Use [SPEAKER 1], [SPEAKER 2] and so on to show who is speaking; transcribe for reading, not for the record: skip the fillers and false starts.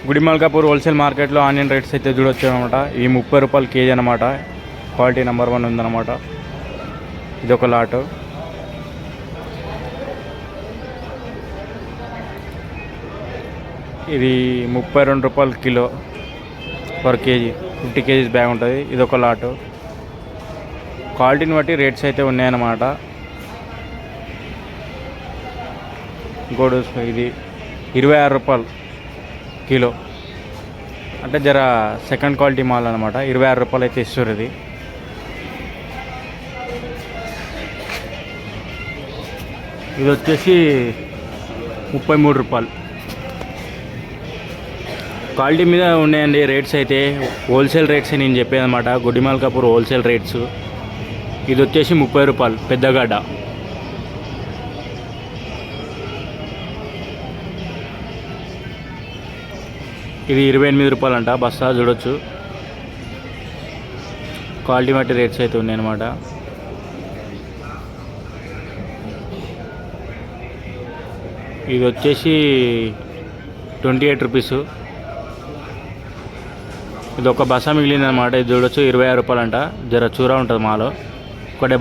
[SPEAKER 1] Gudimalkapur wholesale మార్కెట్లో onion rates అయితే చూడొచ్చు అనమాట. ఇవి 30 రూపాయలు కేజీ అనమాట. క్వాలిటీ నెంబర్ 1 ఉందన్నమాట. ఇదొక లాటు. ఇది 32 రూపాయలు kilo per KG. 50 kgs bag ఉంటుంది. ఇదొక లాటు. క్వాలిటీని బట్టి రేట్స్ అయితే ఉన్నాయన్నమాట. ఇంకోటి ఇది 26 రూపాయలు కిలో, అంటే జర సెకండ్ క్వాలిటీ మాల్ అనమాట. 26 రూపాయలు అయితే ఇస్తారు. ఇది వచ్చేసి 33 రూపాయలు. క్వాలిటీ మీద ఉన్నాయండి రేట్స్ అయితే. హోల్సేల్ రేట్స్ నేను చెప్పేది అనమాట. Gudimalkapur wholesale rates. ఇది వచ్చేసి 30 రూపాయలు పెద్దగడ్డ. ఇది 28 రూపాయలు అంట బస్తా. చూడొచ్చు క్వాలిటీ బట్టి రేట్స్ అయితే ఉన్నాయన్నమాట. ఇది వచ్చేసి 28 రూపీస్. ఇది ఒక బస్తా మిగిలింది అనమాట. ఇది చూడొచ్చు 26 రూపాయలు అంట. జర చూరా ఉంటుంది మాలో. ఒకటే